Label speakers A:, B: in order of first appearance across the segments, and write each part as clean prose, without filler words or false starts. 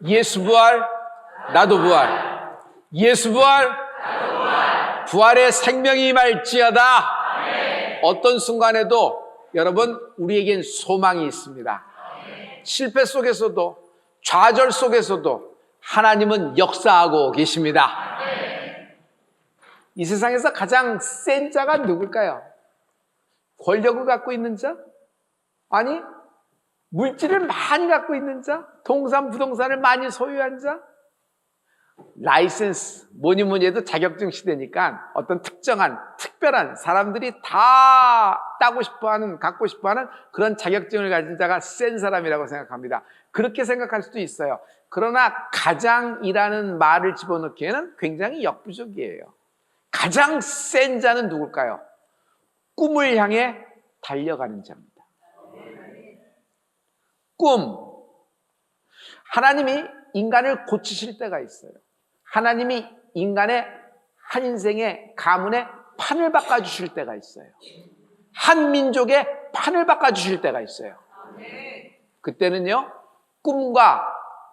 A: 예수 부활, 나도 부활. 예수 부활, 나도 부활. 부활의 생명이 임할지어다. 어떤 순간에도 여러분 우리에겐 소망이 있습니다. 실패 속에서도 좌절 속에서도 하나님은 역사하고 계십니다. 이 세상에서 가장 센 자가 누굴까요? 권력을 갖고 있는 자? 아니, 물질을 많이 갖고 있는 자? 동산, 부동산을 많이 소유한 자? 라이센스, 뭐니 해도 자격증 시대니까 어떤 특정한, 특별한 사람들이 다 따고 싶어하는, 갖고 싶어하는 그런 자격증을 가진 자가 센 사람이라고 생각합니다. 그렇게 생각할 수도 있어요. 그러나 가장이라는 말을 집어넣기에는 굉장히 역부족이에요. 가장 센 자는 누굴까요? 꿈을 향해 달려가는 자입니다. 꿈. 하나님이 인간을 고치실 때가 있어요. 하나님이 인간의 한 인생의 가문의 판을 바꿔주실 때가 있어요. 한 민족의 판을 바꿔주실 때가 있어요. 그때는요, 꿈과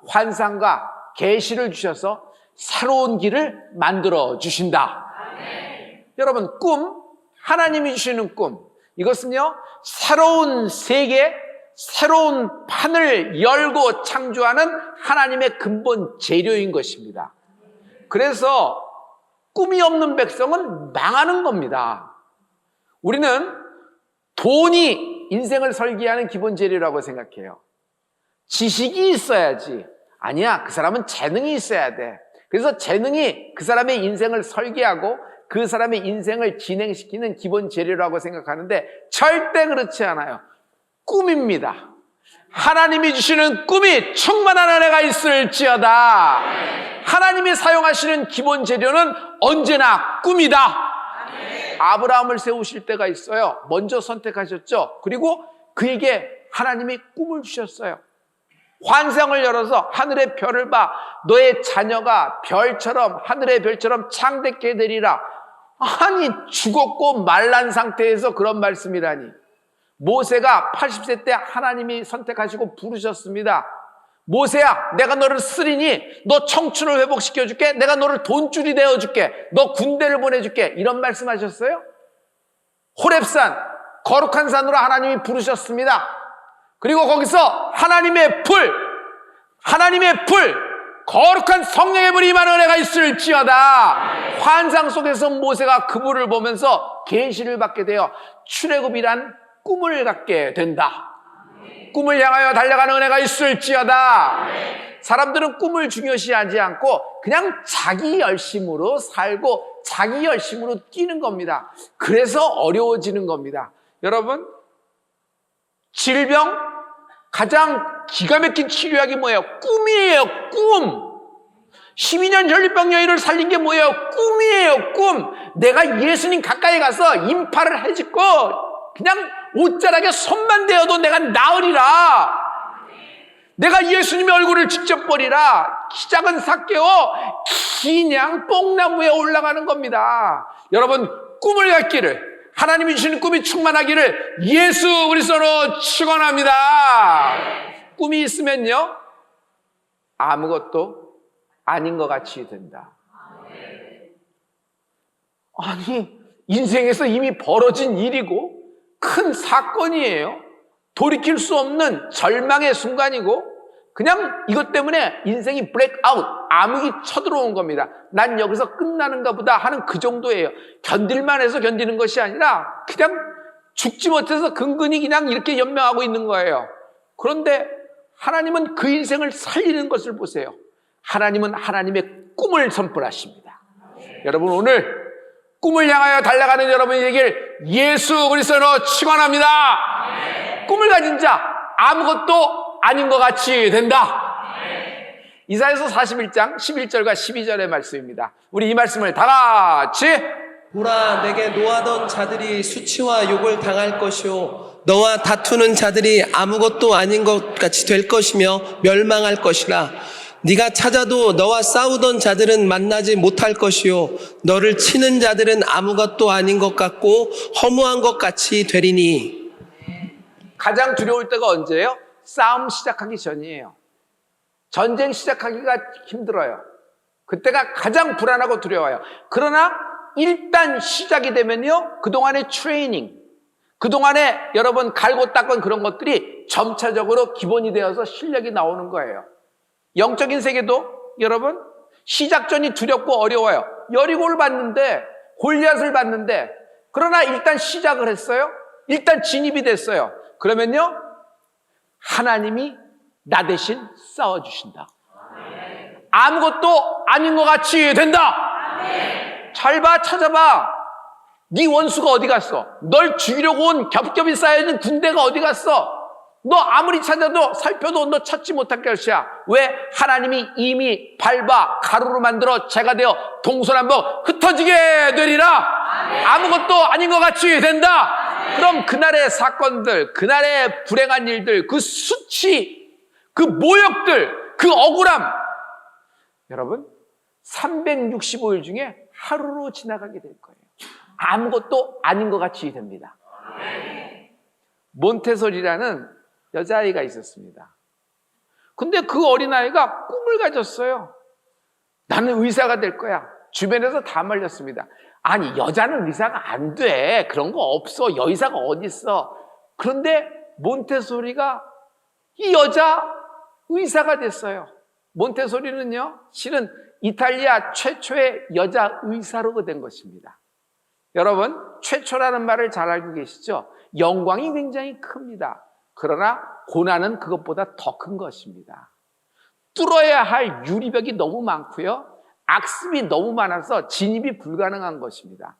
A: 환상과 계시를 주셔서 새로운 길을 만들어 주신다. 여러분, 꿈, 하나님이 주시는 꿈, 이것은요, 새로운 세계, 새로운 판을 열고 창조하는 하나님의 근본 재료인 것입니다. 그래서 꿈이 없는 백성은 망하는 겁니다. 우리는 돈이 인생을 설계하는 기본 재료라고 생각해요. 지식이 있어야지. 아니야, 그 사람은 재능이 있어야 돼. 그래서 재능이 그 사람의 인생을 설계하고 그 사람의 인생을 진행시키는 기본 재료라고 생각하는데 절대 그렇지 않아요. 꿈입니다. 하나님이 주시는 꿈이 충만한 은혜가 있을지어다. 하나님이 사용하시는 기본 재료는 언제나 꿈이다. 아브라함을 세우실 때가 있어요. 먼저 선택하셨죠. 그리고 그에게 하나님이 꿈을 주셨어요. 환상을 열어서 하늘의 별을 봐. 너의 자녀가 별처럼, 하늘의 별처럼 창대케 되리라. 아니, 죽었고 말란 상태에서 그런 말씀이라니. 모세가 80세 때 하나님이 선택하시고 부르셨습니다. 모세야, 내가 너를 쓰리니 너 청춘을 회복시켜줄게. 내가 너를 돈줄이 되어줄게. 너 군대를 보내줄게. 이런 말씀하셨어요. 호렙산, 거룩한 산으로 하나님이 부르셨습니다. 그리고 거기서 하나님의 불, 거룩한 성령의 불이 임하는 은혜가 있을지어다. 환상 속에서 모세가 그 불을 보면서 계시를 받게 되어 출애굽이란 꿈을 갖게 된다. 꿈을 향하여 달려가는 은혜가 있을지어다. 사람들은 꿈을 중요시하지 않고 그냥 자기 열심으로 살고 자기 열심으로 뛰는 겁니다. 그래서 어려워지는 겁니다. 여러분, 질병 가장 기가 막힌 치료약이 뭐예요? 꿈이에요. 꿈. 12년 전립병 여인을 살린 게 뭐예요? 꿈이에요. 꿈. 내가 예수님 가까이 가서 인파를 해짓고 그냥 옷자락에 손만 대어도 내가 나으리라. 내가 예수님의 얼굴을 직접 보리라. 키 작은 삭개오 그냥 뽕나무에 올라가는 겁니다. 여러분, 꿈을 갖기를, 하나님이 주시는 꿈이 충만하기를 예수 그리스도로 축원합니다. 꿈이 있으면요, 아무것도 아닌 것 같이 된다. 아니, 인생에서 이미 벌어진 일이고 큰 사건이에요. 돌이킬 수 없는 절망의 순간이고 그냥 이것 때문에 인생이 블랙아웃, 암흑이 쳐들어온 겁니다. 난 여기서 끝나는가 보다 하는 그 정도예요. 견딜만 해서 견디는 것이 아니라 그냥 죽지 못해서 근근히 그냥 이렇게 연명하고 있는 거예요. 그런데 하나님은 그 인생을 살리는 것을 보세요. 하나님은 하나님의 꿈을 선포하십니다. 여러분, 오늘 꿈을 향하여 달려가는 여러분이 되길 예수 그리스도로 축원합니다. 꿈을 가진 자 아무것도 아닌 것 같이 된다. 이사야서 41장 11절과 12절의 말씀입니다. 우리 이 말씀을 다 같이.
B: 보라, 내게 노하던 자들이 수치와 욕을 당할 것이요 너와 다투는 자들이 아무것도 아닌 것 같이 될 것이며 멸망할 것이라. 네가 찾아도 너와 싸우던 자들은 만나지 못할 것이요 너를 치는 자들은 아무것도 아닌 것 같고 허무한 것 같이 되리니.
A: 가장 두려울 때가 언제예요? 싸움 시작하기 전이에요. 전쟁 시작하기가 힘들어요. 그때가 가장 불안하고 두려워요. 그러나 일단 시작이 되면요, 그동안의 트레이닝, 그동안에 여러분 갈고 닦은 그런 것들이 점차적으로 기본이 되어서 실력이 나오는 거예요. 영적인 세계도 여러분 시작전이 두렵고 어려워요. 여리고를 봤는데, 골리앗을 봤는데, 그러나 일단 시작을 했어요. 일단 진입이 됐어요. 그러면요, 하나님이 나 대신 싸워주신다. 아무것도 아닌 것 같이 된다. 잘 봐, 찾아봐. 네 원수가 어디 갔어? 널 죽이려고 온 겹겹이 쌓여있는 군대가 어디 갔어? 너 아무리 찾아도 살펴도 너 찾지 못할 것이야. 왜? 하나님이 이미 밟아 가루로 만들어 재가 되어 동서남북 흩어지게 되리라. 아무것도 아닌 것 같이 된다. 그럼 그날의 사건들, 그날의 불행한 일들, 그 수치, 그 모욕들, 그 억울함, 여러분 365일 중에 하루로 지나가게 될 거예요. 아무것도 아닌 것 같이 됩니다. 몬테소리라는 여자아이가 있었습니다. 근데 그 어린아이가 꿈을 가졌어요. 나는 의사가 될 거야. 주변에서 다 말렸습니다. 아니, 여자는 의사가 안 돼. 그런 거 없어. 여의사가 어디 있어. 그런데 몬테소리가 이 여자 의사가 됐어요. 몬테소리는요, 실은 이탈리아 최초의 여자 의사로 된 것입니다. 여러분, 최초라는 말을 잘 알고 계시죠? 영광이 굉장히 큽니다. 그러나 고난은 그것보다 더 큰 것입니다. 뚫어야 할 유리벽이 너무 많고요, 악습이 너무 많아서 진입이 불가능한 것입니다.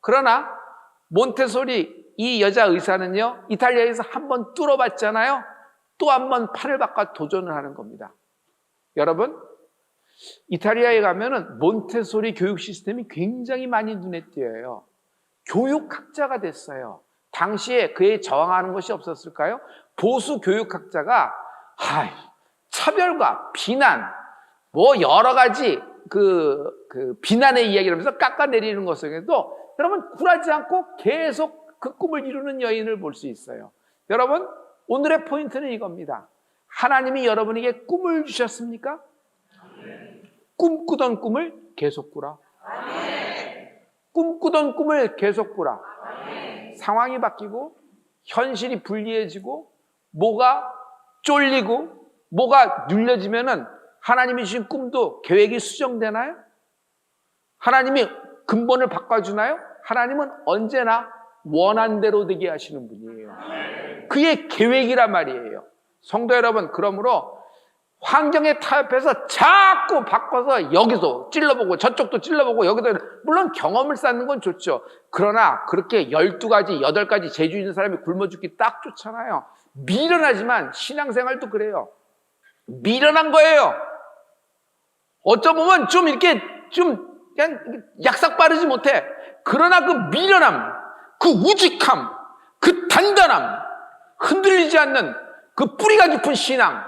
A: 그러나 몬테소리 이 여자 의사는요, 이탈리아에서 한번 뚫어봤잖아요. 또 한 번 팔을 바꿔 도전을 하는 겁니다. 여러분, 이탈리아에 가면은 몬테소리 교육 시스템이 굉장히 많이 눈에 띄어요. 교육학자가 됐어요. 당시에 그에 저항하는 것이 없었을까요? 보수 교육학자가 차별과 비난, 뭐 여러 가지 비난의 이야기를 하면서 깎아내리는 것 속에도 여러분 굴하지 않고 계속 그 꿈을 이루는 여인을 볼 수 있어요. 여러분, 오늘의 포인트는 이겁니다. 하나님이 여러분에게 꿈을 주셨습니까? 꿈꾸던 꿈을 계속 꾸라. 꿈꾸던 꿈을 계속 꾸라. 상황이 바뀌고 현실이 불리해지고 뭐가 쫄리고 뭐가 눌려지면은 하나님이 주신 꿈도 계획이 수정되나요? 하나님이 근본을 바꿔주나요? 하나님은 언제나 원한 대로 되게 하시는 분이에요. 그의 계획이란 말이에요. 성도 여러분, 그러므로 환경에 타협해서 자꾸 바꿔서 여기도 찔러보고 저쪽도 찔러보고 여기도, 물론 경험을 쌓는 건 좋죠. 그러나 그렇게 12가지, 8가지 재주 있는 사람이 굶어 죽기 딱 좋잖아요. 미련하지만 신앙생활도 그래요. 미련한 거예요. 어쩌면 좀 이렇게 그냥 약삭 빠르지 못해. 그러나 그 미련함, 그 우직함, 그 단단함, 흔들리지 않는 그 뿌리가 깊은 신앙,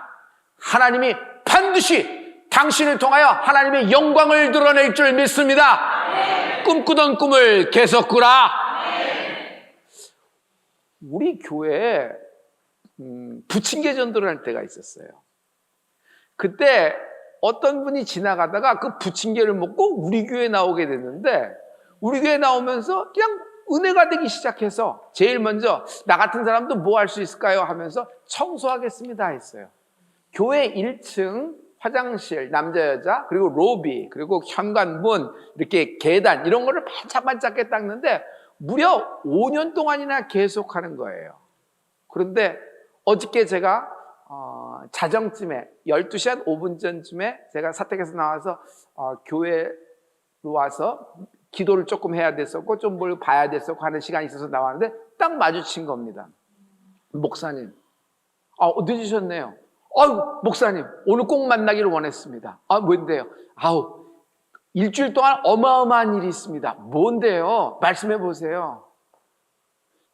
A: 하나님이 반드시 당신을 통하여 하나님의 영광을 드러낼 줄 믿습니다. 아멘. 꿈꾸던 꿈을 계속 꾸라. 아멘. 우리 교회에 부침개 전도를 할 때가 있었어요. 그때 어떤 분이 지나가다가 그 부침개를 먹고 우리 교회에 나오게 됐는데, 우리 교회에 나오면서 그냥 은혜가 되기 시작해서 제일 먼저 나 같은 사람도 뭐 할 수 있을까요? 하면서 청소하겠습니다 했어요. 교회 1층 화장실, 남자 여자, 그리고 로비, 그리고 현관문, 이렇게 계단 이런 거를 반짝반짝하게 닦는데 무려 5년 동안이나 계속하는 거예요. 그런데 어저께 제가 자정쯤에 12시 한 5분 전쯤에 제가 사택에서 나와서 교회로 와서 기도를 조금 해야 됐었고 좀 뭘 봐야 됐었고 하는 시간이 있어서 나왔는데 딱 마주친 겁니다. 목사님, 늦으셨네요. 목사님, 오늘 꼭 만나기를 원했습니다. 뭔데요? 일주일 동안 어마어마한 일이 있습니다. 뭔데요? 말씀해 보세요.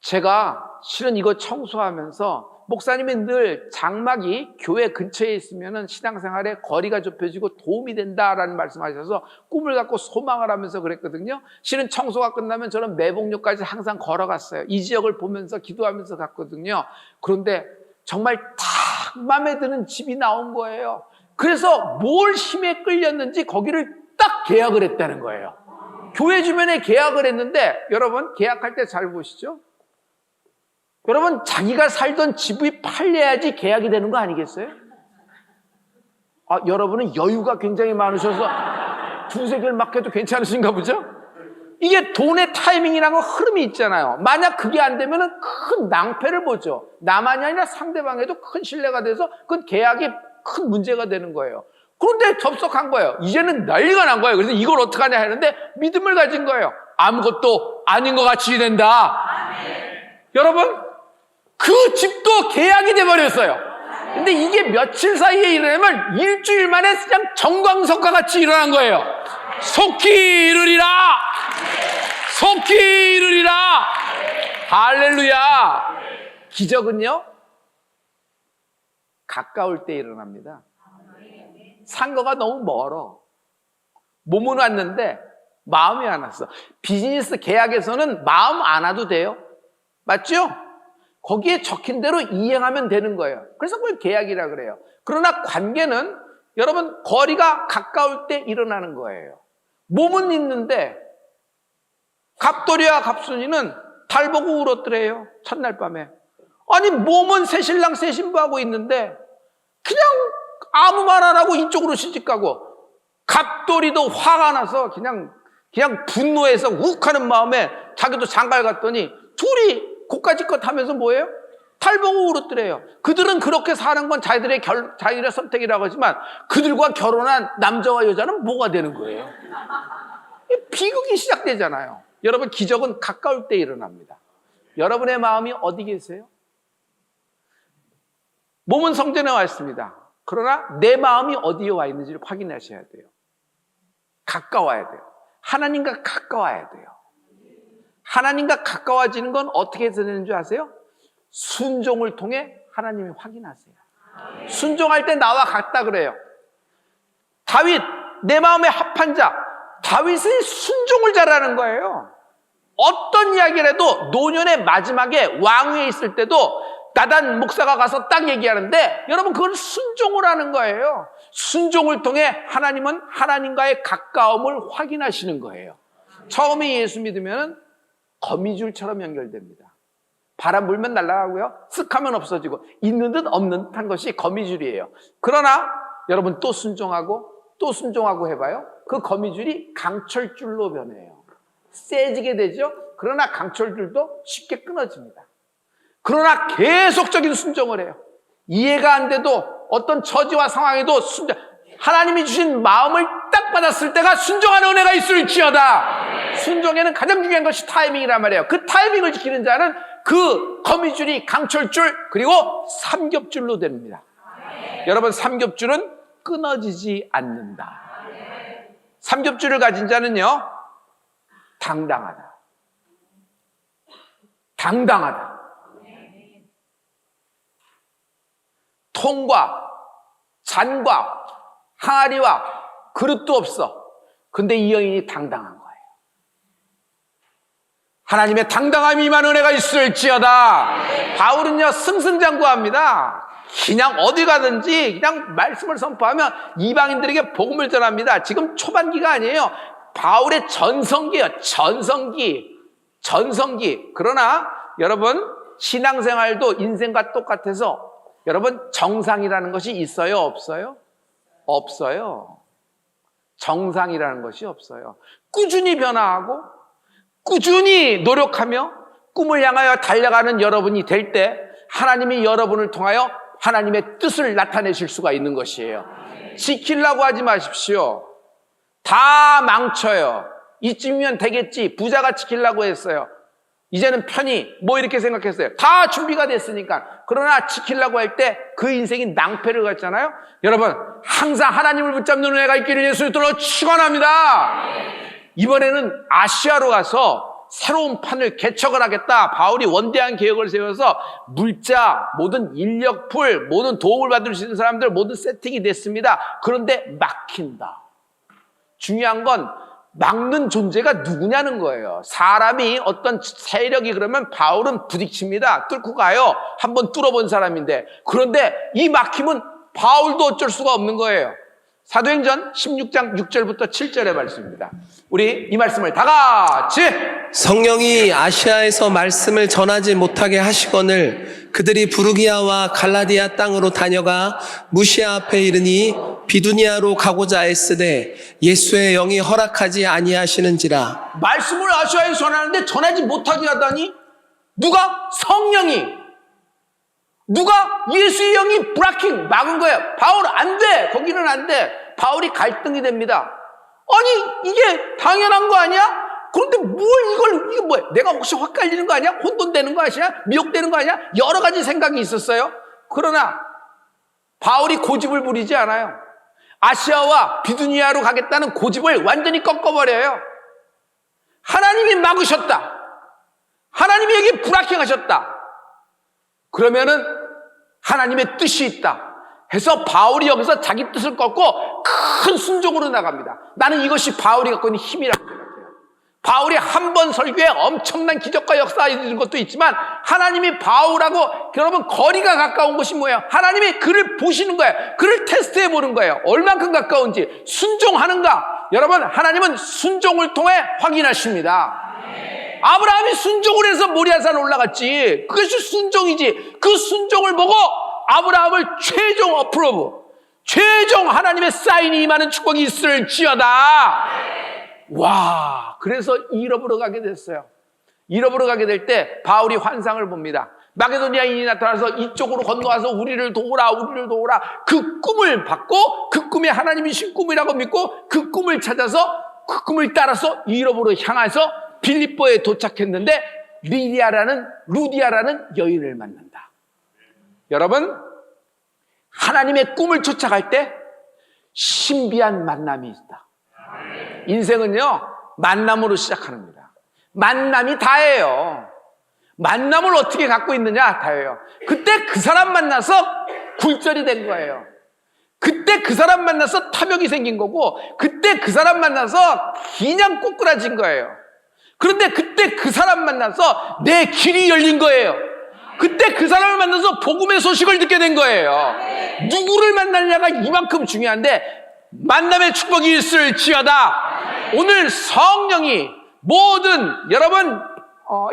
A: 제가 실은 이거 청소하면서 목사님이 늘 장막이 교회 근처에 있으면 신앙생활에 거리가 좁혀지고 도움이 된다라는 말씀하셔서 꿈을 갖고 소망을 하면서 그랬거든요. 실은 청소가 끝나면 저는 매복역까지 항상 걸어갔어요. 이 지역을 보면서 기도하면서 갔거든요. 그런데 정말 다 딱 마음에 드는 집이 나온 거예요. 그래서 뭘 힘에 끌렸는지 거기를 딱 계약을 했다는 거예요. 교회 주변에 계약을 했는데 여러분 계약할 때 잘 보시죠. 여러분 자기가 살던 집이 팔려야지 계약이 되는 거 아니겠어요? 여러분은 여유가 굉장히 많으셔서 두세 개를 막 해도 괜찮으신가 보죠? 이게 돈의 타이밍이라는 거 흐름이 있잖아요. 만약 그게 안 되면 큰 낭패를 보죠. 나만이 아니라 상대방에도 큰 신뢰가 돼서 그 계약이 큰 문제가 되는 거예요. 그런데 접속한 거예요. 이제는 난리가 난 거예요. 그래서 이걸 어떡하냐 하는데 믿음을 가진 거예요. 아무것도 아닌 것 같이 된다. 여러분 그 집도 계약이 돼버렸어요. 근데 이게 며칠 사이에 일어나면 일주일 만에 그냥 정광석과 같이 일어난 거예요. 속히 이르리라. 속히 이르리라. 할렐루야. 기적은요 가까울 때 일어납니다. 상거가 너무 멀어. 몸은 왔는데 마음이 안 왔어. 비즈니스 계약에서는 마음 안 와도 돼요. 맞죠? 거기에 적힌 대로 이행하면 되는 거예요. 그래서 그걸 계약이라 그래요. 그러나 관계는 여러분 거리가 가까울 때 일어나는 거예요. 몸은 있는데 갑돌이와 갑순이는 달 보고 울었더래요. 첫날 밤에. 아니 몸은 새신랑 새신부하고 있는데 그냥 아무 말 안 하고 이쪽으로 시집가고 갑돌이도 화가 나서 그냥 분노해서 욱하는 마음에 자기도 장가를 갔더니 둘이 고까지껏 하면서 뭐예요? 달 보고 울었더래요. 그들은 그렇게 사는 건 자기들의 선택이라고 하지만 그들과 결혼한 남자와 여자는 뭐가 되는 거예요? 비극이 시작되잖아요. 여러분 기적은 가까울 때 일어납니다. 여러분의 마음이 어디 계세요? 몸은 성전에 와 있습니다. 그러나 내 마음이 어디에 와 있는지를 확인하셔야 돼요. 가까워야 돼요. 하나님과 가까워야 돼요. 하나님과 가까워지는 건 어떻게 해서 되는 줄 아세요? 순종을 통해 하나님이 확인하세요. 순종할 때 나와 같다 그래요. 다윗, 내 마음에 합한 자. 다윗은 순종을 잘하는 거예요. 어떤 이야기를 해도 노년의 마지막에 왕위에 있을 때도 나단 목사가 가서 딱 얘기하는데 여러분 그건 순종을 하는 거예요. 순종을 통해 하나님은 하나님과의 가까움을 확인하시는 거예요. 처음에 예수 믿으면 거미줄처럼 연결됩니다. 바람 불면 날아가고요. 쓱 하면 없어지고 있는 듯 없는 듯한 것이 거미줄이에요. 그러나 여러분 또 순종하고 해봐요. 그 거미줄이 강철줄로 변해요. 세지게 되죠. 그러나 강철줄도 쉽게 끊어집니다. 그러나 계속적인 순종을 해요. 이해가 안 돼도 어떤 처지와 상황에도 하나님이 주신 마음을 딱 받았을 때가 순종하는 은혜가 있을지어다. 순종에는 가장 중요한 것이 타이밍이란 말이에요. 그 타이밍을 지키는 자는 그 거미줄이 강철줄 그리고 삼겹줄로 됩니다. 여러분 삼겹줄은 끊어지지 않는다. 삼겹줄을 가진 자는요 당당하다. 통과, 잔과 항아리와 그릇도 없어. 근데 이 여인이 당당한 거예요. 하나님의 당당함이 임한 은혜가 있을지어다. 바울은요 승승장구합니다. 그냥 어디 가든지 그냥 말씀을 선포하면 이방인들에게 복음을 전합니다. 지금 초반기가 아니에요. 바울의 전성기예요. 전성기. 그러나 여러분 신앙생활도 인생과 똑같아서 여러분 정상이라는 것이 있어요? 없어요? 없어요. 정상이라는 것이 없어요. 꾸준히 변화하고 꾸준히 노력하며 꿈을 향하여 달려가는 여러분이 될 때 하나님이 여러분을 통하여 하나님의 뜻을 나타내실 수가 있는 것이에요. 지키려고 하지 마십시오. 다 망쳐요. 이쯤이면 되겠지. 부자가 지키려고 했어요. 이제는 편히 이렇게 생각했어요. 다 준비가 됐으니까. 그러나 지키려고 할 때 그 인생이 낭패를 갔잖아요. 여러분 항상 하나님을 붙잡는 은혜가 있기를 예수 이름으로 축원합니다. 이번에는 아시아로 가서 새로운 판을 개척을 하겠다. 바울이 원대한 계획을 세워서 물자, 모든 인력풀, 모든 도움을 받을 수 있는 사람들 모든 세팅이 됐습니다. 그런데 막힌다. 중요한 건 막는 존재가 누구냐는 거예요. 사람이 어떤 세력이 그러면 바울은 부딪힙니다. 뚫고 가요. 한번 뚫어본 사람인데. 그런데 이 막힘은 바울도 어쩔 수가 없는 거예요. 사도행전 16장 6절부터 7절의 말씀입니다. 우리 이 말씀을 다 같이.
B: 성령이 아시아에서 말씀을 전하지 못하게 하시거늘 그들이 부르기아와 갈라디아 땅으로 다녀가 무시아 앞에 이르니 비두니아로 가고자 애쓰되 예수의 영이 허락하지 아니하시는지라.
A: 말씀을 아시아에 전하는데 전하지 못하게 하다니 누가? 성령이. 누가? 예수의 영이 브라킹 막은 거예요. 바울 안 돼. 거기는 안 돼. 바울이 갈등이 됩니다. 아니 이게 당연한 거 아니야? 그런데 이게 뭐야? 내가 혹시 헛갈리는 거 아니야? 혼돈되는 거 아니야? 미혹되는 거 아니야? 여러 가지 생각이 있었어요. 그러나 바울이 고집을 부리지 않아요. 아시아와 비두니아로 가겠다는 고집을 완전히 꺾어버려요. 하나님이 막으셨다. 하나님이 여기 불합격하셨다. 그러면은 하나님의 뜻이 있다 해서 바울이 여기서 자기 뜻을 꺾고 큰 순종으로 나갑니다. 나는 이것이 바울이 갖고 있는 힘이라고 생각해요. 바울이 한 번 설교에 엄청난 기적과 역사가 있는 것도 있지만 하나님이 바울하고 여러분 거리가 가까운 것이 뭐예요? 하나님이 그를 보시는 거예요. 그를 테스트해 보는 거예요. 얼만큼 가까운지. 순종하는가? 여러분 하나님은 순종을 통해 확인하십니다. 아브라함이 순종을 해서 모리아산 올라갔지. 그것이 순종이지. 그 순종을 보고 아브라함을 최종 어프로브, 최종 하나님의 사인이 임하는 축복이 있을지어다. 와, 그래서 유럽으로 가게 됐어요. 유럽으로 가게 될 때 바울이 환상을 봅니다. 마게도니아인이 나타나서 이쪽으로 건너와서 우리를 도우라, 우리를 도우라. 그 꿈을 받고 그 꿈이 하나님이신 꿈이라고 믿고 그 꿈을 찾아서 그 꿈을 따라서 유럽으로 향해서 빌립보에 도착했는데 루디아라는 여인을 만난다. 여러분, 하나님의 꿈을 쫓아갈 때 신비한 만남이 있다. 인생은요, 만남으로 시작합니다. 만남이 다예요. 만남을 어떻게 갖고 있느냐, 다예요. 그때 그 사람 만나서 굴절이 된 거예요. 그때 그 사람 만나서 탐욕이 생긴 거고, 그때 그 사람 만나서 그냥 꼬꾸라진 거예요. 그런데 그때 그 사람 만나서 내 길이 열린 거예요. 그때 그 사람을 만나서 복음의 소식을 듣게 된 거예요. 누구를 만나느냐가 이만큼 중요한데 만남의 축복이 있을지어다. 오늘 성령이 모든 여러분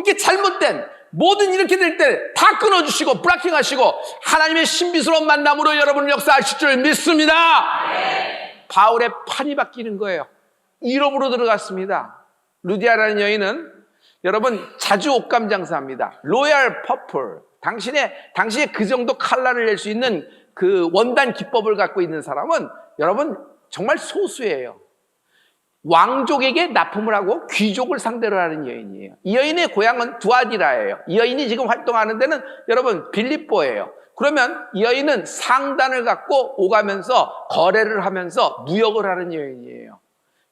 A: 이게 잘못된 모든 이렇게 될 때 다 끊어주시고 브라킹하시고 하나님의 신비스러운 만남으로 여러분을 역사하실 줄 믿습니다. 바울의 판이 바뀌는 거예요. 유럽으로 들어갔습니다. 루디아라는 여인은 여러분 자주 옷감 장사합니다. 로얄 퍼플. 당시에 그 정도 칼라를 낼 수 있는 그 원단 기법을 갖고 있는 사람은 여러분 정말 소수예요. 왕족에게 납품을 하고 귀족을 상대로 하는 여인이에요. 이 여인의 고향은 두아디라예요. 이 여인이 지금 활동하는 데는 여러분 빌립보예요. 그러면 이 여인은 상단을 갖고 오가면서 거래를 하면서 무역을 하는 여인이에요.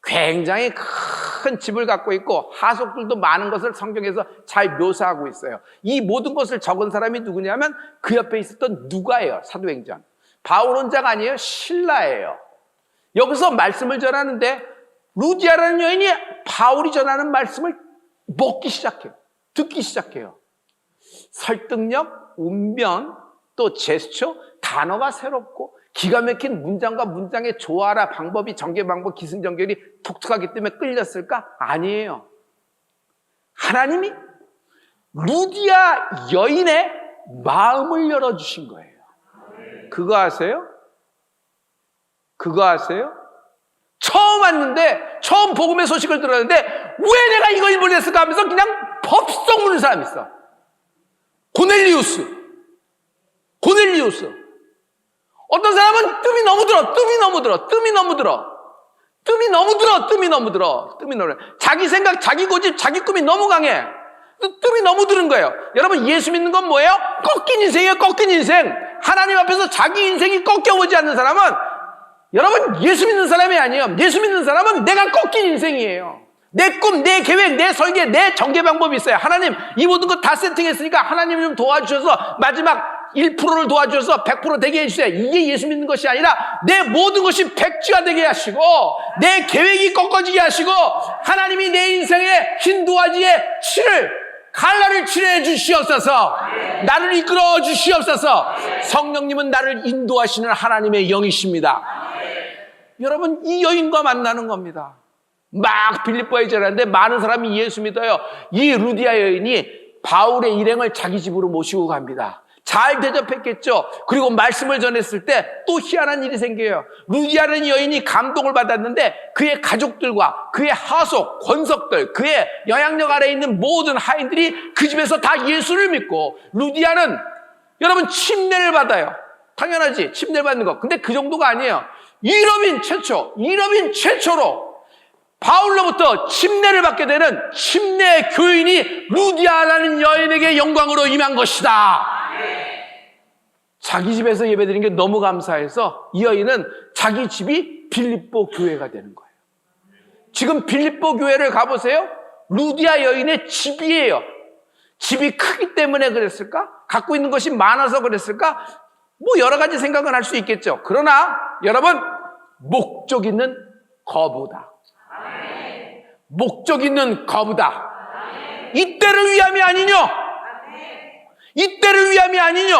A: 굉장히 큰 집을 갖고 있고 하속들도 많은 것을 성경에서 잘 묘사하고 있어요. 이 모든 것을 적은 사람이 누구냐면 그 옆에 있었던 누가예요. 사도행전. 바울 혼자가 아니에요. 실라예요. 여기서 말씀을 전하는데 루디아라는 여인이 바울이 전하는 말씀을 먹기 시작해요. 듣기 시작해요. 설득력, 운변, 또 제스처, 단어가 새롭고 기가 막힌 문장과 문장의 조화라 방법이 전개 방법 기승전결이 독특하기 때문에 끌렸을까? 아니에요. 하나님이 루디아 여인의 마음을 열어주신 거예요. 그거 아세요? 그거 아세요? 처음 왔는데 처음 복음의 소식을 들었는데 왜 내가 이거 일본했을까 하면서 그냥 법석 무는 사람이 있어. 고넬리우스. 어떤 사람은 뜸이 너무 들어. 자기 생각, 자기 고집, 자기 꿈이 너무 강해. 뜸이 너무 들은 거예요. 여러분 예수 믿는 건 뭐예요? 꺾인 인생이에요. 꺾인 인생. 하나님 앞에서 자기 인생이 꺾여오지 않는 사람은 여러분 예수 믿는 사람이 아니에요. 예수 믿는 사람은 내가 꺾인 인생이에요. 내 꿈, 내 계획, 내 설계, 내 전개 방법이 있어요. 하나님 이 모든 거 다 세팅했으니까 하나님 좀 도와주셔서 마지막 1%를 도와주셔서 100% 되게 해주세요. 이게 예수 믿는 것이 아니라 내 모든 것이 백지가 되게 하시고 내 계획이 꺾어지게 하시고 하나님이 내 인생의 흰 도화지에 갈라를 칠해 주시옵소서. 나를 이끌어 주시옵소서. 성령님은 나를 인도하시는 하나님의 영이십니다. 여러분, 이 여인과 만나는 겁니다. 막 빌립보에 전하는데 많은 사람이 예수 믿어요. 이 루디아 여인이 바울의 일행을 자기 집으로 모시고 갑니다. 잘 대접했겠죠. 그리고 말씀을 전했을 때 또 희한한 일이 생겨요. 루디아라는 여인이 감동을 받았는데 그의 가족들과 그의 하속, 권속들, 그의 영향력 아래에 있는 모든 하인들이 그 집에서 다 예수를 믿고 루디아는 여러분 침례를 받아요. 당연하지, 침례를 받는 거. 근데 그 정도가 아니에요. 유럽인 최초로 바울로부터 침례를 받게 되는 침례 교인이 루디아라는 여인에게 영광으로 임한 것이다. 자기 집에서 예배드린 게 너무 감사해서 이 여인은 자기 집이 빌립보 교회가 되는 거예요. 지금 빌립보 교회를 가보세요. 루디아 여인의 집이에요. 집이 크기 때문에 그랬을까? 갖고 있는 것이 많아서 그랬을까? 뭐 여러 가지 생각은 할 수 있겠죠. 그러나 여러분, 목적 있는 거부다. 목적 있는 거부다. 이때를 위함이 아니뇨. 이때를 위함이 아니뇨.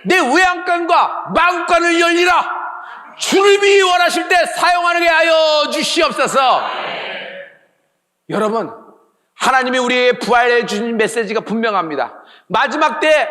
A: 내 외양간과 마구간을 열리라. 주님이 원하실 때 사용하게 하여 주시옵소서. 여러분, 하나님이 우리에게 부활해 주신 메시지가 분명합니다. 마지막 때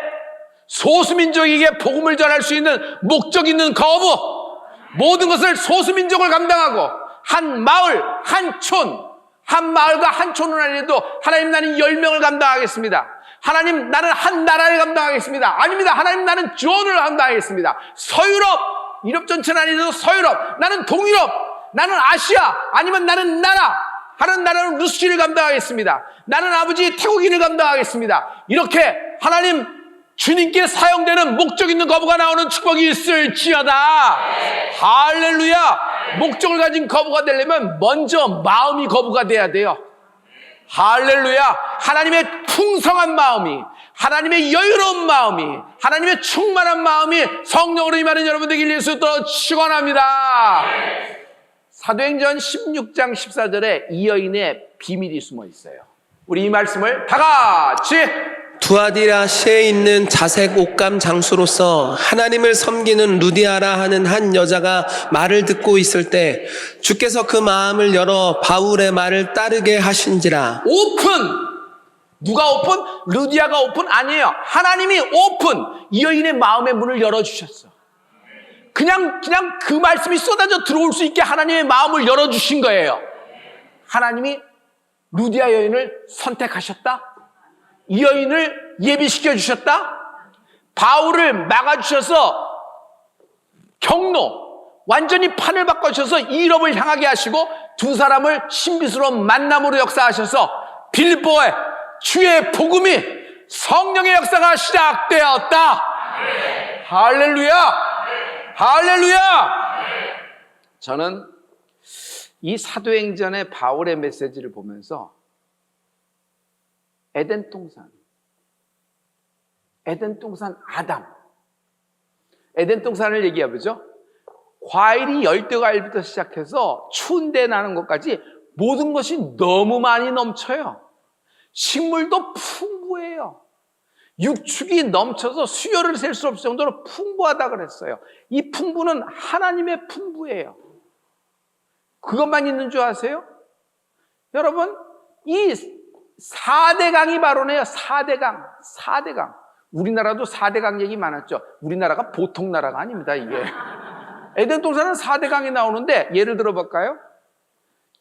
A: 소수민족에게 복음을 전할 수 있는 목적 있는 거부, 모든 것을 소수민족을 감당하고 한 마을, 한 촌, 한 마을과 한 촌은 아니라도 하나님 나는 10명을 감당하겠습니다. 하나님 나는 한 나라를 감당하겠습니다. 아닙니다. 하나님 나는 존을 감당하겠습니다. 서유럽, 유럽 전체는 아니라도 서유럽, 나는 동유럽, 나는 아시아, 아니면 나는 나라, 하는 나라는 루시를 감당하겠습니다. 나는 아버지 태국인을 감당하겠습니다. 이렇게 하나님 주님께 사용되는 목적 있는 거부가 나오는 축복이 있을지어다. 할렐루야. 목적을 가진 거부가 되려면 먼저 마음이 거부가 돼야 돼요. 할렐루야. 하나님의 풍성한 마음이, 하나님의 여유로운 마음이, 하나님의 충만한 마음이 성령으로 임하는 여러분들에게 예수로 축원합니다. 사도행전 16장 14절에 이 여인의 비밀이 숨어 있어요. 우리 이 말씀을 다 같이
B: 두아디라시에 있는 자색 옷감 장수로서 하나님을 섬기는 루디아라 하는 한 여자가 말을 듣고 있을 때 주께서 그 마음을 열어 바울의 말을 따르게 하신지라.
A: 오픈! 누가 오픈? 루디아가 오픈? 아니에요. 하나님이 오픈! 이 여인의 마음의 문을 열어주셨어. 그냥 그 말씀이 쏟아져 들어올 수 있게 하나님의 마음을 열어주신 거예요. 하나님이 루디아 여인을 선택하셨다. 이 여인을 예비시켜 주셨다. 바울을 막아주셔서 경로, 완전히 판을 바꿔주셔서 유럽을 향하게 하시고 두 사람을 신비스러운 만남으로 역사하셔서 빌립보에 주의 복음이 성령의 역사가 시작되었다. 할렐루야. 할렐루야. 저는 이 사도행전의 바울의 메시지를 보면서 에덴 동산 아담, 에덴 동산을 얘기해보죠. 과일이 열대과일부터 시작해서 추운 데 나는 것까지 모든 것이 너무 많이 넘쳐요. 식물도 풍부해요. 육축이 넘쳐서 수요를 셀 수 없을 정도로 풍부하다 그랬어요. 이 풍부는 하나님의 풍부예요. 그것만 있는 줄 아세요? 여러분, 이 4대강이 바로네요. 4대강. 우리나라도 4대강 얘기 많았죠. 우리나라가 보통 나라가 아닙니다, 이게. 에덴 동산은 4대강이 나오는데 예를 들어 볼까요?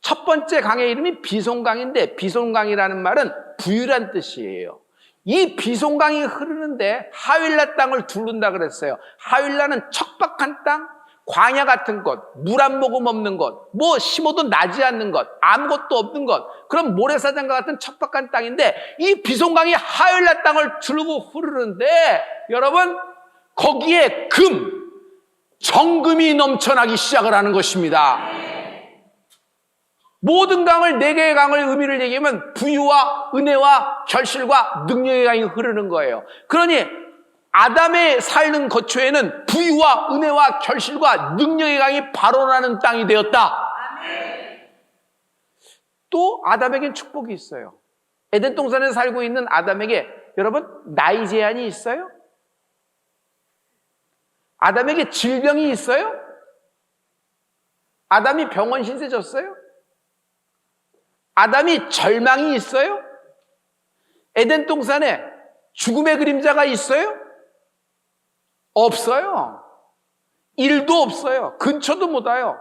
A: 첫 번째 강의 이름이 비송강인데 비송강이라는 말은 부유란 뜻이에요. 이 비송강이 흐르는데 하윌라 땅을 두른다 그랬어요. 하윌라는 척박한 땅, 광야 같은 곳, 물 한 모금 없는 곳, 뭐 심어도 나지 않는 곳, 아무것도 없는 곳, 그런 모래사장과 같은 척박한 땅인데 이 비송강이 하윌라 땅을 두르고 흐르는데 여러분, 거기에 정금이 넘쳐나기 시작을 하는 것입니다. 모든 강을, 4개의 강을 의미를 얘기하면 부유와 은혜와 결실과 능력의 강이 흐르는 거예요. 그러니 아담의 삶 거처에는 부유와 은혜와 결실과 능력의 강이 발원하는 땅이 되었다. 또 아담에겐 축복이 있어요. 에덴 동산에 살고 있는 아담에게 여러분 나이 제한이 있어요? 아담에게 질병이 있어요? 아담이 병원 신세 졌어요? 아담이 절망이 있어요? 에덴 동산에 죽음의 그림자가 있어요? 없어요. 일도 없어요. 근처도 못 와요.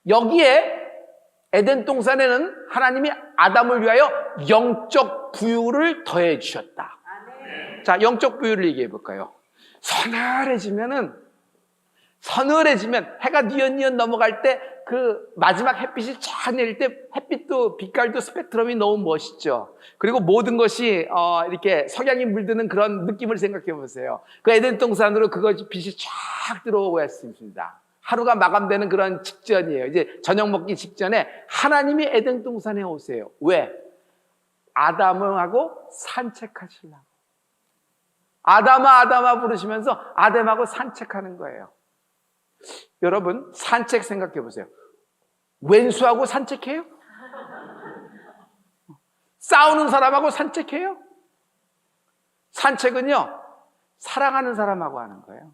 A: 여기에 에덴 동산에는 하나님이 아담을 위하여 영적 부유를 더해 주셨다. 자, 영적 부유를 얘기해 볼까요? 서늘해지면 해가 뉘엿뉘엿 넘어갈 때 그 마지막 햇빛이 쫙 내릴 때 햇빛도 빛깔도 스펙트럼이 너무 멋있죠. 그리고 모든 것이 이렇게 석양이 물드는 그런 느낌을 생각해 보세요. 그 에덴 동산으로 그것이 빛이 쫙 들어오고 했습니다. 하루가 마감되는 그런 직전이에요. 이제 저녁 먹기 직전에 하나님이 에덴 동산에 오세요. 왜? 아담하고 산책하시려고. 아담아 부르시면서 아담하고 산책하는 거예요. 여러분 산책 생각해 보세요. 왼수하고 산책해요? 싸우는 사람하고 산책해요? 산책은요 사랑하는 사람하고 하는 거예요.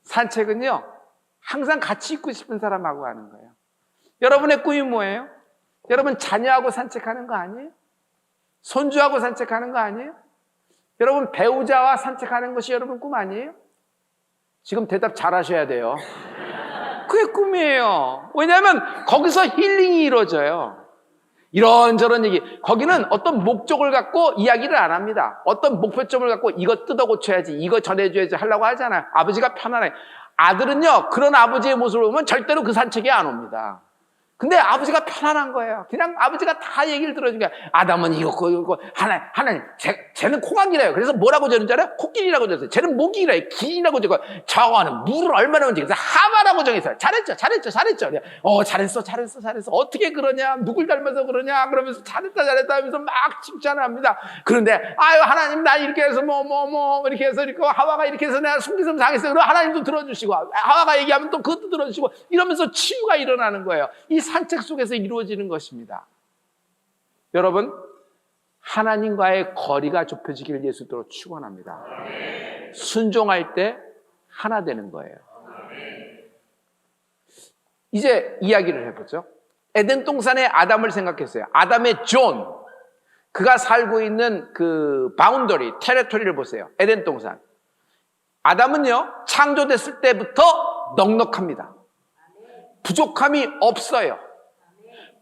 A: 산책은요 항상 같이 있고 싶은 사람하고 하는 거예요. 여러분의 꿈이 뭐예요? 여러분 자녀하고 산책하는 거 아니에요? 손주하고 산책하는 거 아니에요? 여러분 배우자와 산책하는 것이 여러분 꿈 아니에요? 지금 대답 잘 하셔야 돼요. 그게 꿈이에요. 왜냐하면 거기서 힐링이 이루어져요. 이런저런 얘기. 거기는 어떤 목적을 갖고 이야기를 안 합니다. 어떤 목표점을 갖고 이거 뜯어 고쳐야지, 이거 전해줘야지 하려고 하잖아요. 아버지가 편안해. 아들은요 그런 아버지의 모습을 보면 절대로 그 산책에 안 옵니다. 근데 아버지가 편안한 거예요. 그냥 아버지가 다 얘기를 들어준 거야. 아담은 이거 하나님 쟤는 코감기래요. 그래서 뭐라고 저는 줄 알아요? 코끼리라고 적었어요. 쟤는 모기래요. 기라고 적어요. 저거는 물을 얼마나 얹지. 그래서 하마라고 정했어요. 잘했죠. 잘했어. 어떻게 그러냐? 누굴 닮아서 그러냐? 그러면서 잘했다 하면서 막 칭찬을 합니다. 그런데 아유 하나님 나 이렇게 해서 뭐 이렇게 해서 이렇게 하와가 이렇게 해서 내가 숨기서 당했어요. 그럼 하나님도 들어주시고 하와가 얘기하면 또 그것도 들어주시고 이러면서 치유가 일어나는 거예요. 이 산책 속에서 이루어지는 것입니다. 여러분 하나님과의 거리가 좁혀지기를 예수님으로 축원합니다. 순종할 때 하나 되는 거예요. 이제 이야기를 해보죠. 에덴 동산의 아담을 생각했어요. 아담의 존, 그가 살고 있는 그 바운더리, 테리토리를 보세요. 에덴 동산. 아담은요 창조됐을 때부터 넉넉합니다. 부족함이 없어요.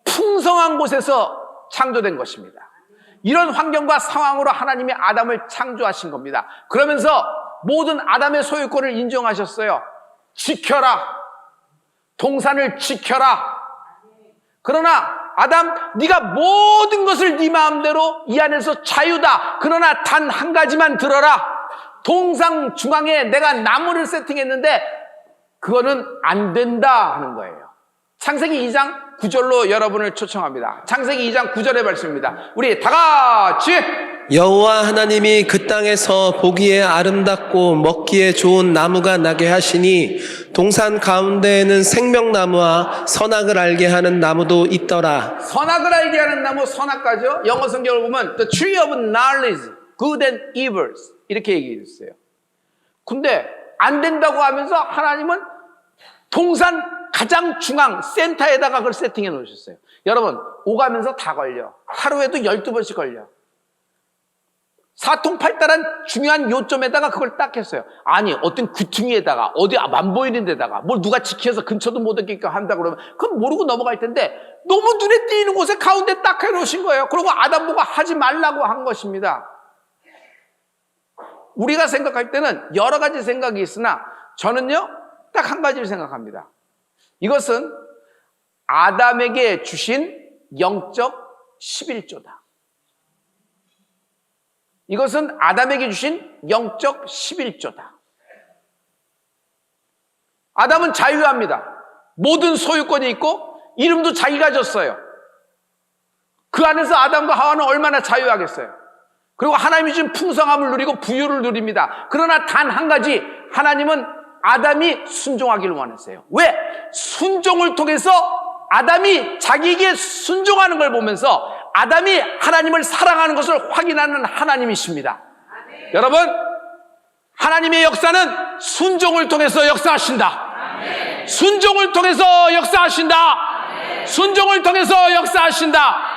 A: 풍성한 곳에서 창조된 것입니다. 이런 환경과 상황으로 하나님이 아담을 창조하신 겁니다. 그러면서 모든 아담의 소유권을 인정하셨어요. 지켜라. 동산을 지켜라. 그러나 아담 네가 모든 것을 네 마음대로 이 안에서 자유다. 그러나 단 한 가지만 들어라. 동산 중앙에 내가 나무를 세팅했는데 그거는 안 된다 하는 거예요. 창세기 2장 9절로 여러분을 초청합니다. 창세기 2장 9절의 말씀입니다. 우리 다 같이
B: 여호와 하나님이 그 땅에서 보기에 아름답고 먹기에 좋은 나무가 나게 하시니 동산 가운데에는 생명나무와 선악을 알게 하는 나무도 있더라.
A: 선악을 알게 하는 나무, 선악과죠. 영어 성경을 보면 The tree of knowledge, good and evil 이렇게 얘기해 주세요. 근데 안 된다고 하면서 하나님은 동산 가장 중앙 센터에다가 그걸 세팅해 놓으셨어요. 여러분 오가면서 다 걸려. 하루에도 12번씩 걸려. 사통팔달한 중요한 요점에다가 그걸 딱 했어요. 아니 어떤 귀퉁이에다가 어디 안 보이는 데다가 뭘 누가 지켜서 근처도 못 오게끔 한다 그러면 그건 모르고 넘어갈 텐데 너무 눈에 띄는 곳에 가운데 딱 해놓으신 거예요. 그리고 아담 보고 하지 말라고 한 것입니다. 우리가 생각할 때는 여러 가지 생각이 있으나 저는요 딱 한 가지를 생각합니다. 이것은 아담에게 주신 영적 11조다. 이것은 아담에게 주신 영적 11조다. 아담은 자유합니다. 모든 소유권이 있고 이름도 자기가 줬어요. 그 안에서 아담과 하와는 얼마나 자유하겠어요. 그리고 하나님이 주신 풍성함을 누리고 부유를 누립니다. 그러나 단 한 가지, 하나님은 아담이 순종하기를 원했어요. 왜? 순종을 통해서 아담이 자기에게 순종하는 걸 보면서 아담이 하나님을 사랑하는 것을 확인하는 하나님이십니다. 여러분, 하나님의 역사는 순종을 통해서 역사하신다. 순종을 통해서 역사하신다. 순종을 통해서 역사하신다.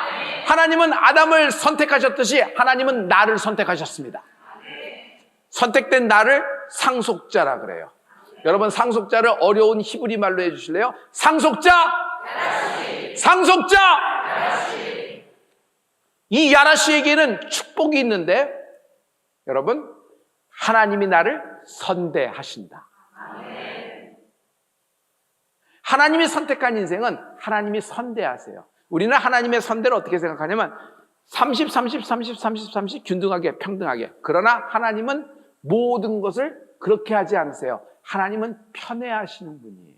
A: 하나님은 아담을 선택하셨듯이 하나님은 나를 선택하셨습니다. 선택된 나를 상속자라 그래요. 여러분, 상속자를 어려운 히브리 말로 해주실래요? 상속자! 상속자! 이 야라시에게는 축복이 있는데, 여러분, 하나님이 나를 선대하신다. 하나님이 선택한 인생은 하나님이 선대하세요. 우리는 하나님의 선대를 어떻게 생각하냐면 30, 30, 30, 30, 30 균등하게 평등하게. 그러나 하나님은 모든 것을 그렇게 하지 않으세요. 하나님은 편애하시는 분이에요.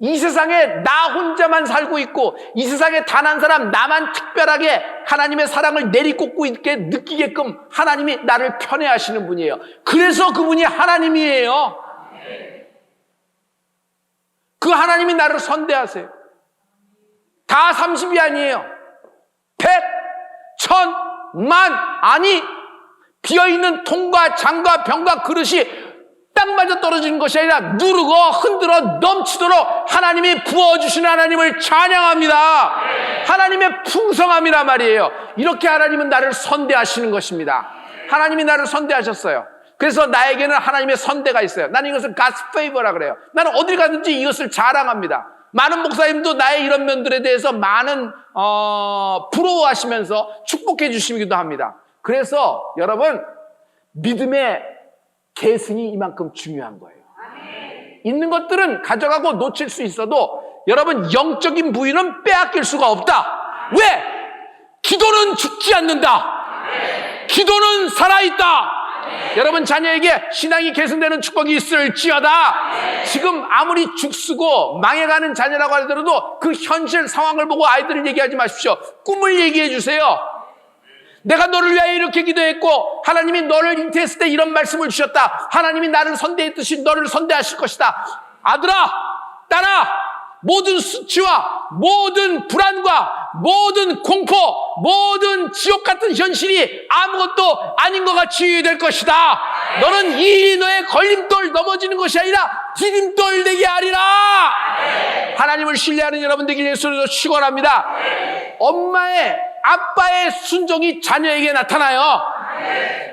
A: 이 세상에 나 혼자만 살고 있고 이 세상에 단 한 사람 나만 특별하게 하나님의 사랑을 내리꽂고 있게 느끼게끔 하나님이 나를 편애하시는 분이에요. 그래서 그분이 하나님이에요. 그 하나님이 나를 선대하세요. 다 30이 아니에요. 100, 1000, 만 아니, 비어있는 통과 장과 병과 그릇이 땅마저 떨어지는 것이 아니라 누르고 흔들어 넘치도록 하나님이 부어주시는 하나님을 찬양합니다. 하나님의 풍성함이라 말이에요. 이렇게 하나님은 나를 선대하시는 것입니다. 하나님이 나를 선대하셨어요. 그래서 나에게는 하나님의 선대가 있어요. 나는 이것을 God's favor라 그래요. 나는 어딜 가든지 이것을 자랑합니다. 많은 목사님도 나의 이런 면들에 대해서 많은 부러워하시면서 축복해 주시기도 합니다. 그래서 여러분, 믿음의 계승이 이만큼 중요한 거예요. 있는 것들은 가져가고 놓칠 수 있어도 여러분, 영적인 부위는 빼앗길 수가 없다. 왜? 기도는 죽지 않는다. 기도는 살아있다. 여러분, 자녀에게 신앙이 계승되는 축복이 있을지어다. 지금 아무리 죽쓰고 망해가는 자녀라고 하더라도 그 현실 상황을 보고 아이들을 얘기하지 마십시오. 꿈을 얘기해 주세요. 내가 너를 위하여 이렇게 기도했고 하나님이 너를 잉태했을 때 이런 말씀을 주셨다. 하나님이 나를 선대했듯이 너를 선대하실 것이다. 아들아, 딸아, 모든 수치와 모든 불안과 모든 공포, 모든 지옥 같은 현실이 아무것도 아닌 것 같이 될 것이다. 너는 이 일이 너의 걸림돌 넘어지는 것이 아니라 디딤돌 되게 하리라. 하나님을 신뢰하는 여러분 되길 예수로 축원합니다. 엄마의, 아빠의 순종이 자녀에게 나타나요.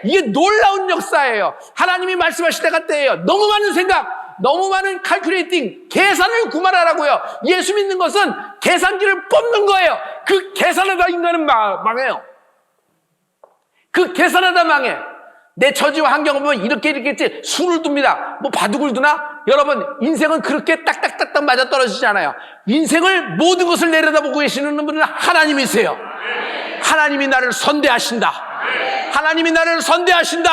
A: 이게 놀라운 역사예요. 하나님이 말씀하실 때가 때예요. 너무 많은 생각, 너무 많은 칼큘레이팅, 계산을 구만하라고요. 예수 믿는 것은 계산기를 뽑는 거예요. 그 계산하다 인간은 망해요. 그 계산하다 망해. 내 처지와 환경을 보면 이렇게 했지. 수를 둡니다. 뭐 바둑을 두나? 여러분, 인생은 그렇게 딱딱딱딱 맞아 떨어지지 않아요. 인생을 모든 것을 내려다보고 계시는 분은 하나님이세요. 하나님이 나를 선대하신다. 하나님이 나를 선대하신다.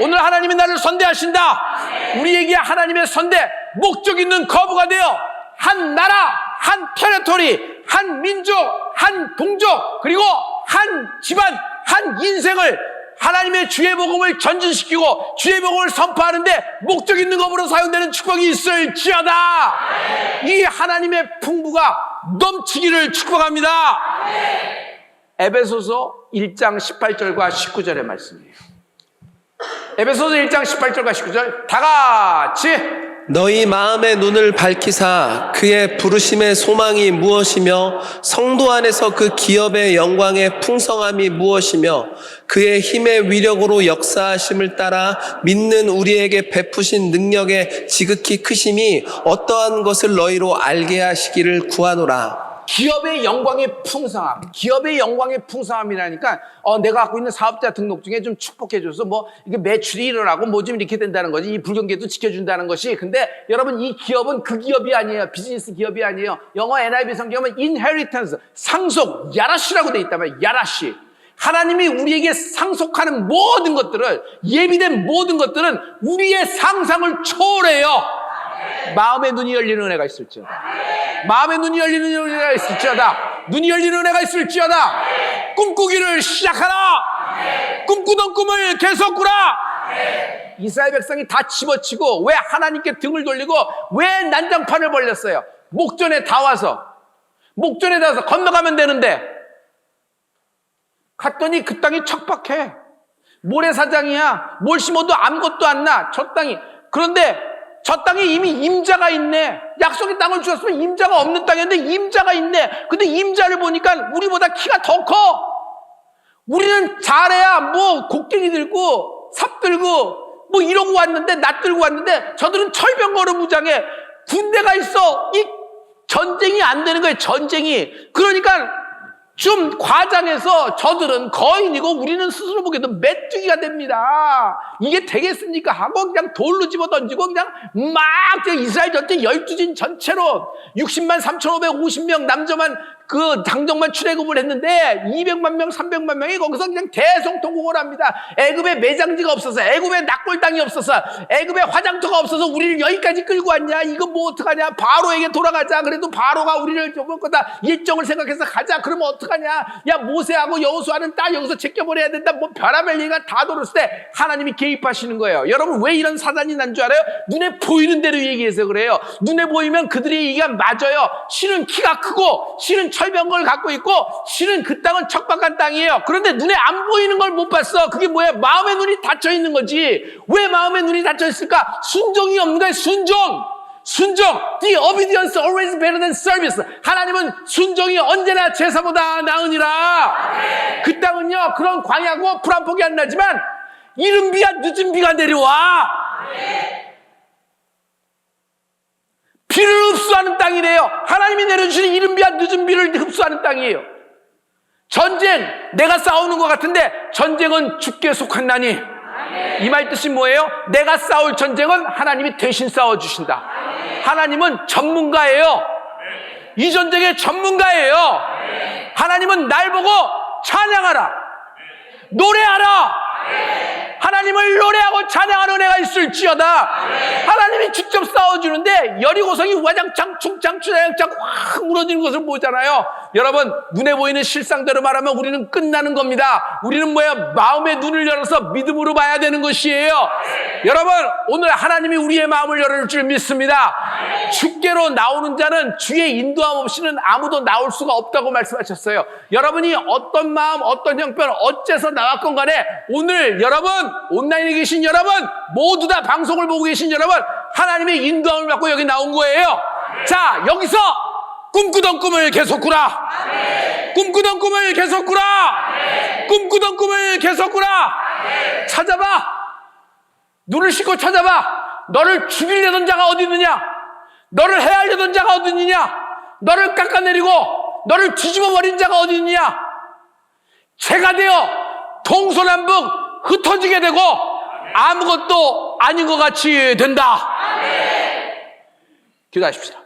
A: 오늘 하나님이 나를 선대하신다. 우리에게 하나님의 선대, 목적 있는 거부가 되어 한 나라, 한 테리토리, 한 민족, 한 동족, 그리고 한 집안, 한 인생을 하나님의 주의 복음을 전진시키고 주의 복음을 선포하는데 목적 있는 법으로 사용되는 축복이 있을지어다. 이 하나님의 풍부가 넘치기를 축복합니다. 에베소서 1장 18절과 19절의 말씀이에요. 에베소서 1장 18절과 19절 다 같이.
B: 너희 마음의 눈을 밝히사 그의 부르심의 소망이 무엇이며 성도 안에서 그 기업의 영광의 풍성함이 무엇이며 그의 힘의 위력으로 역사하심을 따라 믿는 우리에게 베푸신 능력의 지극히 크심이 어떠한 것을 너희로 알게 하시기를 구하노라.
A: 기업의 영광의 풍성함, 기업의 영광의 풍성함이라니까 내가 갖고 있는 사업자 등록 중에 좀 축복해줘서 뭐 이게 매출이 일어나고 뭐 좀 이렇게 된다는 거지. 이 불경계도 지켜준다는 것이. 근데 여러분, 이 기업은 그 기업이 아니에요. 비즈니스 기업이 아니에요. 영어 NIV 성경은 inheritance, 상속, 야라시라고 돼 있단 말이에요. 야라시. 하나님이 우리에게 상속하는 모든 것들을, 예비된 모든 것들은 우리의 상상을 초월해요. 마음의 눈이 열리는 은혜가 있을지어다. 마음의 눈이 열리는 은혜가 있을지어다. 눈이 열리는 은혜가 있을지어다. 꿈꾸기를 시작하라. 꿈꾸던 꿈을 계속 꾸라. 이스라엘 백성이 다 집어치고 왜 하나님께 등을 돌리고 왜 난장판을 벌렸어요? 목전에 다 와서 건너가면 되는데 갔더니 그 땅이 척박해. 모래사장이야. 뭘 심어도 아무것도 안 나. 저 땅이. 그런데 저 땅에 이미 임자가 있네. 약속의 땅을 주셨으면 임자가 없는 땅이었는데 임자가 있네. 근데 임자를 보니까 우리보다 키가 더 커. 우리는 잘해야 뭐 곡괭이 들고 삽 들고 뭐 이러고 왔는데, 낫 들고 왔는데 저들은 철병거로 무장해. 군대가 있어. 이 전쟁이 안 되는 거예요. 전쟁이. 그러니까 좀 과장해서 저들은 거인이고 우리는 스스로 보기에도 메뚜기가 됩니다. 이게 되겠습니까? 하고 그냥 돌로 집어 던지고 그냥 막 이스라엘 전체 12진 전체로 60만 3,550명 남자만 그 당정만 출애굽을 했는데 200만 명, 300만 명이 거기서 그냥 대성통곡을 합니다. 애굽에 매장지가 없어서, 애굽에 낙골당이 없어서, 애굽에 화장터가 없어서 우리를 여기까지 끌고 왔냐? 이거 뭐 어떡하냐? 바로에게 돌아가자. 그래도 바로가 우리를 좁을 거다. 일정을 생각해서 가자. 그러면 어떡하냐? 야, 모세하고 여호수아는 딱 여기서 제껴버려야 된다. 뭐 별의별 얘기가 다 돌았을 때 하나님이 개입하시는 거예요. 여러분, 왜 이런 사단이 난 줄 알아요? 눈에 보이는 대로 얘기해서 그래요. 눈에 보이면 그들의 얘기가 맞아요. 실은 키가 크고 실은 철병거를 갖고 있고 실은 그 땅은 척박한 땅이에요. 그런데 눈에 안 보이는 걸 못 봤어. 그게 뭐야? 마음의 눈이 닫혀 있는 거지. 왜 마음의 눈이 닫혀 있을까? 순종이 없는 거야. 순종. The obedience always better than service. 하나님은 순종이 언제나 제사보다 나으니라. 그 땅은요, 그런 광야고 불 한 폭이 안 나지만 이른 비와 늦은 비가 내려와. 비를 흡수하는 땅이래요. 하나님이 내려주시는 이른 비와 늦은 비를 흡수하는 땅이에요. 전쟁, 내가 싸우는 것 같은데 전쟁은 주께 속한 나니. 이 말 뜻이 뭐예요? 내가 싸울 전쟁은 하나님이 대신 싸워주신다. 하나님은 전문가예요. 이 전쟁의 전문가예요. 하나님은 날 보고 찬양하라, 노래하라. 하나님을 노래하고 찬양하는 은혜가 있을지어다. 하나님이 직접 싸워주는데 여리고성이 와장창 충창 추장창 확 무너지는 것을 보잖아요. 여러분, 눈에 보이는 실상대로 말하면 우리는 끝나는 겁니다. 우리는 뭐야? 마음의 눈을 열어서 믿음으로 봐야 되는 것이에요. 여러분, 오늘 하나님이 우리의 마음을 열어줄 줄 믿습니다. 주께로 나오는 자는 주의 인도함 없이는 아무도 나올 수가 없다고 말씀하셨어요. 여러분이 어떤 마음, 어떤 형편, 어째서 나왔건 간에 오늘 여러분, 온라인에 계신 여러분, 모두 다 방송을 보고 계신 여러분, 하나님의 인도함을 받고 여기 나온 거예요. 자, 여기서 꿈꾸던 꿈을 계속 꾸라. 꿈꾸던 꿈을 계속 꾸라. 꿈꾸던 꿈을 계속 꾸라. 찾아봐. 눈을 씻고 찾아봐. 너를 죽이려던 자가 어디 있느냐? 너를 해하려던 자가 어디 있느냐? 너를 깎아내리고 너를 뒤집어버린 자가 어디 있느냐? 죄가 되어 동서남북 흩어지게 되고 아무것도 아닌 것 같이 된다. 기도하십시다.